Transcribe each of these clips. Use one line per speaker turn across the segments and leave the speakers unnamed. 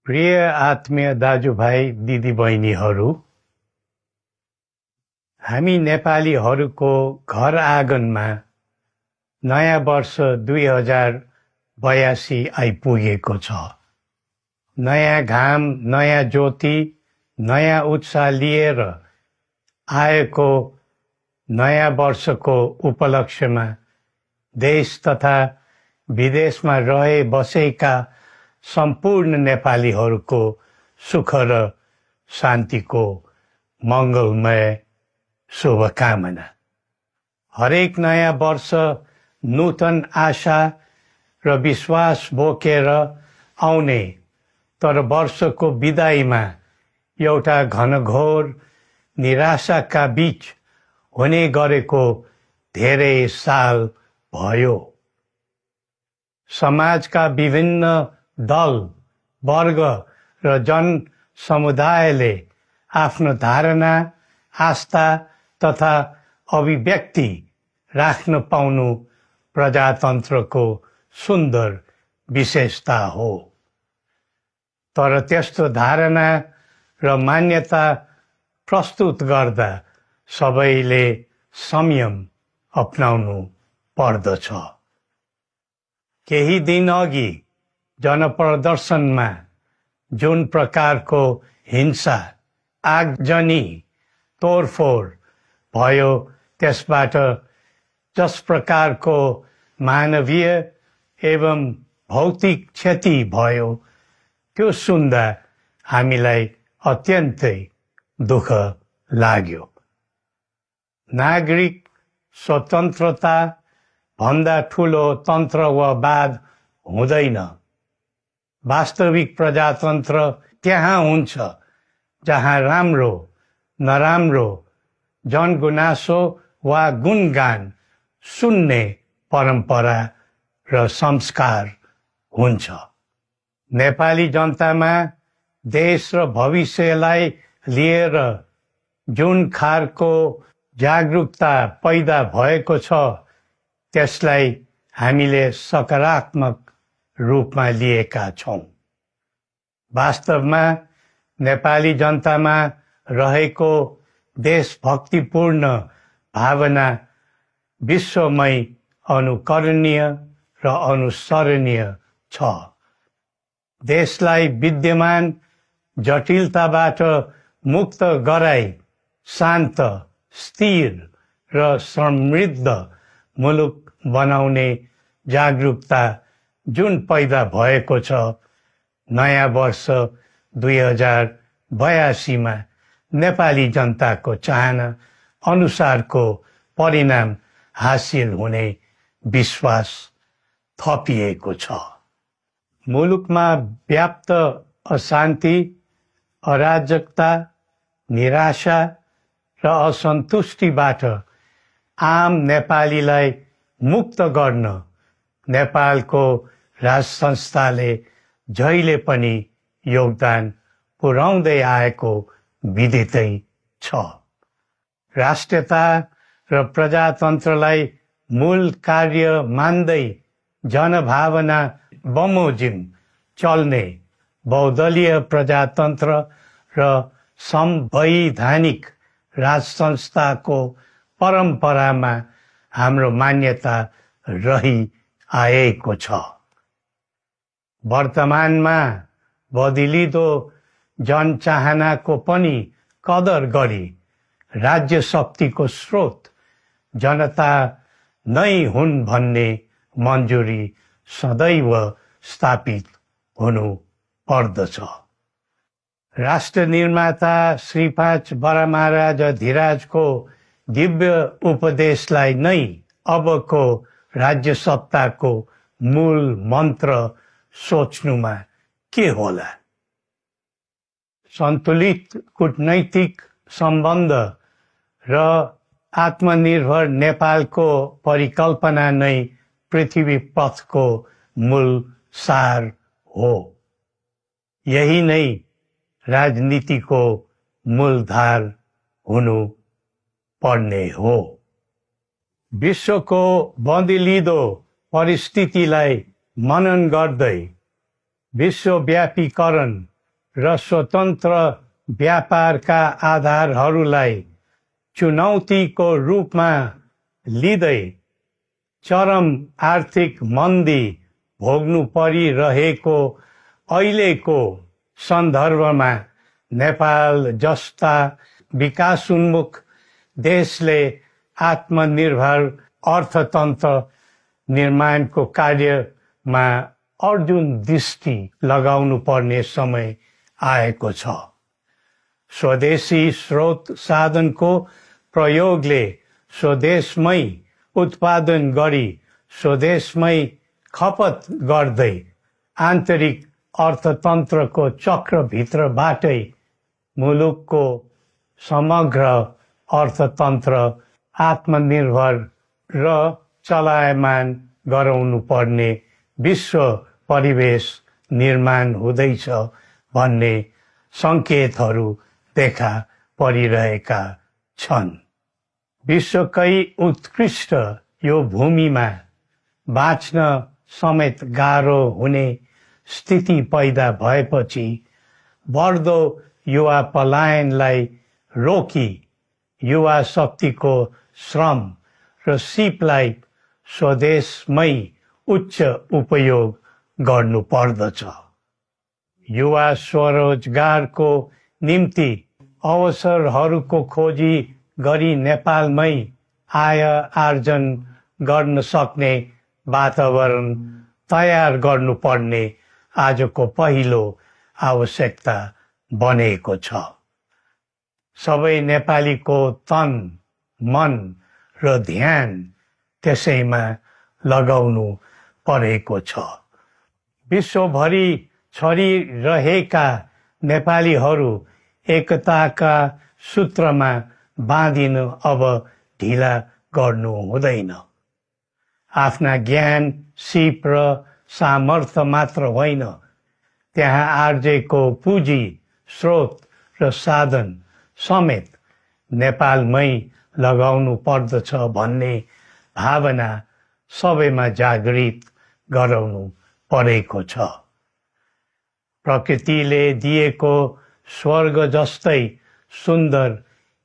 प्रिय आत्मीय दाजुभाइ दिदीबहिनीहरू, हामी नेपालीहरूको घर आँगनमा नयाँ वर्ष 2082 आइपुगेको छ। नयाँ घाम, नयाँ ज्योति, नयाँ उत्साह लिएर आएको नयाँ वर्षको उपलक्ष्यमा देश तथा विदेशमा रहे बसेका सम्पूर्ण नेपालीहरूको सुख र शान्तिको मङ्गलमय शुभकामना। हरेक नयाँ वर्ष नूतन आशा र विश्वास बोकेर आउने, तर वर्षको बिदाईमा एउटा घनघोर निराशाका बीच हुने गरेको धेरै साल भयो। समाजका विभिन्न दल, वर्ग र जन समुदायले आफ्नो धारणा, आस्था तथा अभिव्यक्ति राख्न पाउनु प्रजातन्त्रको सुन्दर विशेषता हो। तर त्यस्तो धारणा र मान्यता प्रस्तुत गर्दा सबैले संयम अपनाउनु पर्दछ। केही दिन अघि जनप्रदर्शनमा जुन प्रकारको हिंसा, आगजनी, तोडफोड भयो, त्यसबाट जस प्रकारको मानवीय एवं भौतिक क्षति भयो, त्यो सुन्दा हामीलाई अत्यन्तै दुःख लाग्यो। नागरिक स्वतन्त्रता भन्दा ठुलो तन्त्र वा वाद हुँदैन। वास्तविक प्रजातन्त्र त्यहाँ हुन्छ जहाँ राम्रो, नराम्रो, जनगुनासो वा गुणगान सुन्ने परम्परा र संस्कार हुन्छ। नेपाली जनतामा देश र भविष्यलाई लिएर जुन खालको जागरुकता पैदा भएको छ, त्यसलाई हामीले सकारात्मक रूपमा लिएका छौं। वास्तवमा नेपाली जनतामा रहेको देशभक्तिपूर्ण भावना विश्वमै अनुकरणीय र अनुसरणीय छ। देशलाई विद्यमान जटिलताबाट मुक्त गराई शान्त, स्थिर र समृद्ध मुलुक बनाउने जागरुकता जुन पैदा भएको छ, नयाँ वर्ष 2082 मा नेपाली जनताको चाहना अनुसारको परिणाम हासिल हुने विश्वास थपिएको छ। मुलुकमा व्याप्त अशान्ति, अराजकता, निराशा र असन्तुष्टिबाट आम नेपालीलाई मुक्त गर्न नेपालको राज संस्थाले जहिले पनि योगदान पुर्याउँदै आएको विदितै छ। राष्ट्रियता र प्रजातन्त्रलाई मूल कार्य मान्दै जनभावना बमोजिम चल्ने बहुदलीय प्रजातन्त्र र संवैधानिक राज संस्थाको परम्परामा हाम्रो मान्यता रही आएको छ। वर्तमानमा बदलिदो जनचाहनाको पनि कदर गरी राज्य शक्तिको स्रोत जनता नै हुन् भन्ने मन्जुरी सदैव स्थापित हुनु पर्दछ। राष्ट्र निर्माता श्री 5 बरामहाराज धीराजको दिव्य उपदेशलाई नै अबको राज्य सत्ताको मूल मन्त्र सोच्नुमा के होला? सन्तुलित कूटनैतिक सम्बन्ध र आत्मनिर्भर नेपालको परिकल्पना नै पृथ्वी पथको मूल सार हो। यही नै राजनीतिको मूलधार हुनु पर्ने हो। विश्वको बदलिदो परिस्थितिलाई मनन गर्दै विश्वव्यापीकरण र स्वतन्त्र व्यापारका आधारहरूलाई चुनौतीको रूपमा लिँदै चरम आर्थिक मन्दी भोग्नु परिरहेको अहिलेको सन्दर्भमा नेपाल जस्ता विकासोन्मुख देशले आत्मनिर्भर अर्थतन्त्र निर्माणको कार्यमा अर्जुन दृष्टि लगाउनु पर्ने समय आएको छ। स्वदेशी स्रोत साधनको प्रयोगले स्वदेशमै उत्पादन गरी स्वदेशमै खपत गर्दै आन्तरिक अर्थतन्त्रको चक्रभित्रबाटै मुलुकको समग्र अर्थतन्त्र आत्मनिर्भर र चलायमान गराउनु पर्ने विश्व परिवेश निर्माण हुँदैछ भन्ने सङ्केतहरू देखा परिरहेका छन्। विश्वकै उत्कृष्ट यो भूमिमा बाँच्न समेत गाह्रो हुने स्थिति पैदा भएपछि बढ्दो युवा पलायनलाई रोकी युवा शक्तिको श्रम र सिपलाई स्वदेशमै उच्च उपयोग गर्नु पर्दछ। युवा स्वरोजगारको निम्ति अवसरहरूको खोजी गरी नेपालमै आय आर्जन गर्न सक्ने वातावरण तयार गर्नुपर्ने आजको पहिलो आवश्यकता बनेको छ। सबै नेपालीको तन, मन र ध्यान त्यसैमा लगाउनु परेको छ। विश्वभरि छरिरहेका नेपालीहरू एकताका सूत्रमा बाँधिन अब ढिला गर्नु हुँदैन। आफ्ना ज्ञान, सिप र सामर्थ्य मात्र होइन, त्यहाँ आर्जेको पुँजी, स्रोत र साधन समेत नेपालमै लगाउनु पर्दछ भन्ने भावना सबैमा जागृत गराउनु परेको छ। प्रकृतिले दिएको स्वर्ग जस्तै सुन्दर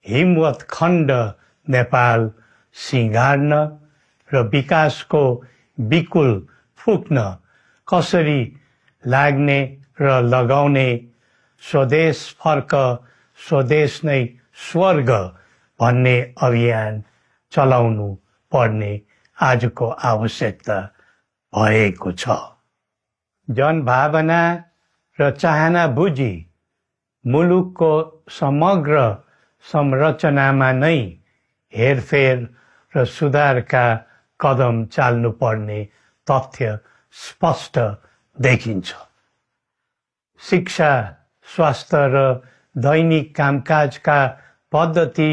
हिमवत् खण्ड नेपाल सिँगार्न र विकासको विपुल फुक्न कसरी लाग्ने र लगाउने स्वदेश फर्क स्वदेश नै स्वर्ग भन्ने अभियान चलाउनु पर्ने आजको आवश्यकता भएको छ। जनभावना र चाहना बुझी मुलुकको समग्र संरचनामा नै हेरफेर र सुधारका कदम चाल्नुपर्ने तथ्य स्पष्ट देखिन्छ। शिक्षा, स्वास्थ्य र दैनिक कामकाजका पद्धति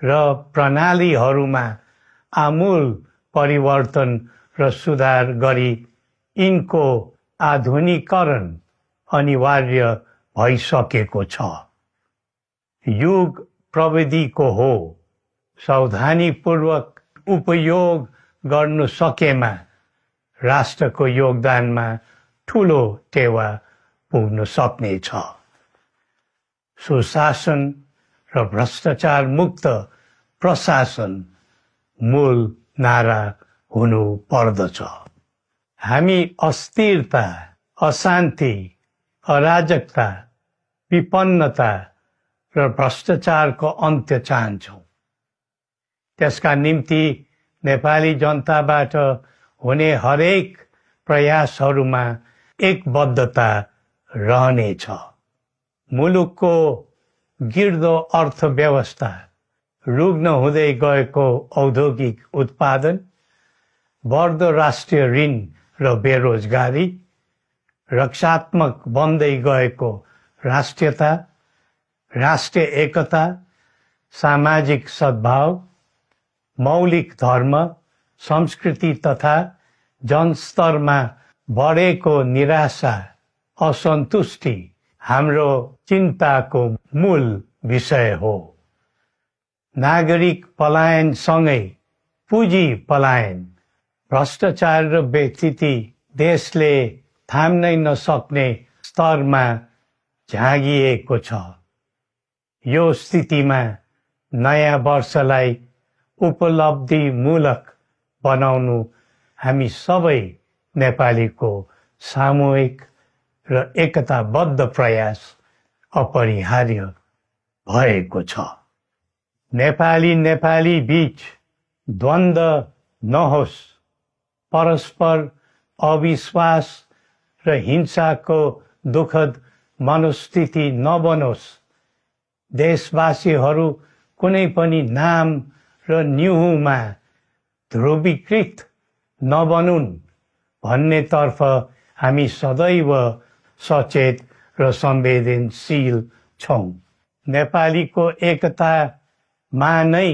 र प्रणालीहरूमा आमूल परिवर्तन र सुधार गरी यिनको आधुनिकीकरण अनिवार्य भइसकेको छ। युग प्रविधिको हो, सावधानीपूर्वक उपयोग गर्नु सकेमा राष्ट्रको योगदानमा ठूलो टेवा पुग्न सक्नेछ। सुशासन र भ्रष्टाचार मुक्त प्रशासन मूल नारा हुनु पर्दछ। हामी अस्थिरता, अशान्ति, अराजकता, विपन्नता र भ्रष्टाचारको अन्त्य चाहन्छौँ। त्यसका निम्ति नेपाली जनताबाट हुने हरेक प्रयासहरूमा एकबद्धता रहनेछ। मुलुकको गिर्दो अर्थव्यवस्था, रुग्न हुँदै गएको औद्योगिक उत्पादन, बढ्दो राष्ट्रिय ऋण र बेरोजगारी, रक्षात्मक बन्दै गएको राष्ट्रियता, राष्ट्रिय एकता, सामाजिक सद्भाव, मौलिक धर्म, संस्कृति तथा जनस्तरमा बढेको निराशा, असन्तुष्टि हाम्रो चिन्ताको मूल विषय हो। नागरिक पलायनसँगै पुँजी पलायन, भ्रष्टाचार र व्यथिति देशले थाम्नै नसक्ने स्तरमा झाँगिएको छ। यो स्थितिमा नयाँ वर्षलाई उपलब्धिमूलक बनाउनु हामी सबै नेपालीको सामूहिक र एकताबद्ध प्रयास अपरिहार्य भएको छ। नेपाली बीच द्वन्द्व नहोस्, परस्पर अविश्वास र हिंसाको दुःखद मनोस्थिति नबनोस्, देशवासीहरू कुनै पनि नाम र न्युहुमा ध्रुवीकृत नबनुन् भन्नेतर्फ हामी सदैव सचेत र संवेदनशील छौं। नेपालीको एकतामा नै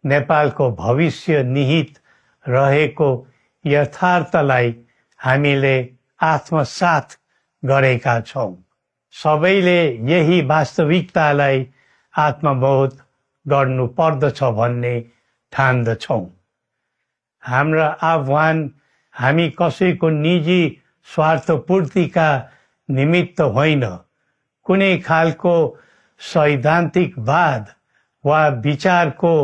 नेपालको भविष्य निहित रहेको यथार्थलाई हामीले आत्मसात गरेका छौं। सबैले यही वास्तविकतालाई आत्मबोध गर्नुपर्दछ भन्ने ठान्दछौं। हाम्रा आह्वान हामी कसैको निजी स्वार्थपूर्तिका निमित्त होइन, कुनै खालको सैद्धान्तिकवाद वा विचारको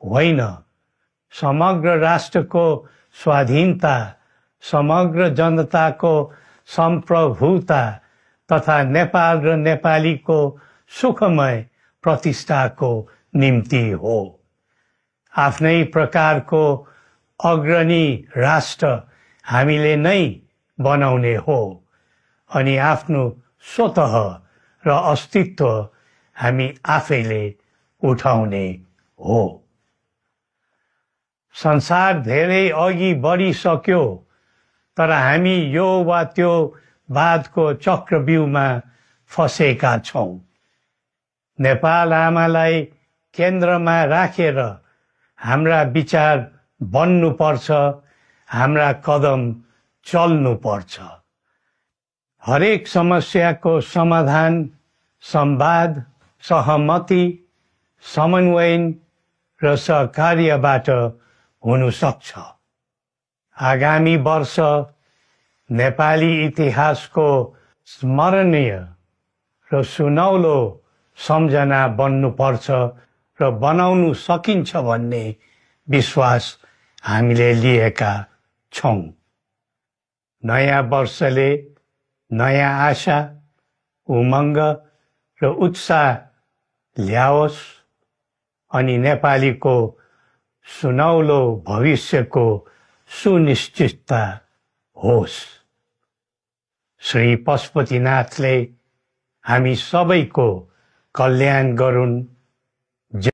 होइन। समग्र राष्ट्रको स्वाधीनता, समग्र जनताको सम्प्रभुता तथा नेपाल र नेपालीको सुखमय प्रतिष्ठाको निम्ति हो। आफ्नै प्रकारको अग्रणी राष्ट्र हामीले नै बनाउने हो अनि आफ्नो स्वतः र अस्तित्व हामी आफैले उठाउने हो। संसार धेरै अघि बढिसक्यो, तर हामी यो वा त्यो वादको चक्रव्यूहमा फँसेका छौं। नेपाल आमालाई केन्द्रमा राखेर हाम्रा विचार बन्नुपर्छ, हाम्रा कदम चल्नुपर्छ। हरेक समस्याको समाधान संवाद, सहमति, समन्वयन र सहकार्यबाट हुन सक्छ। आगामी वर्ष नेपाली इतिहासको स्मरणीय र सुनौलो सम्झना बन्नुपर्छ र बनाउनु सकिन्छ भन्ने विश्वास हामीले लिएका छौं। नयाँ वर्षले नयाँ आशा, उमङ्ग र उत्साह ल्याओस् अनि नेपालीको सुनौलो भविष्यको सुनिश्चितता होस्। श्री पशुपतिनाथले हामी सबैको कल्याण गरून्।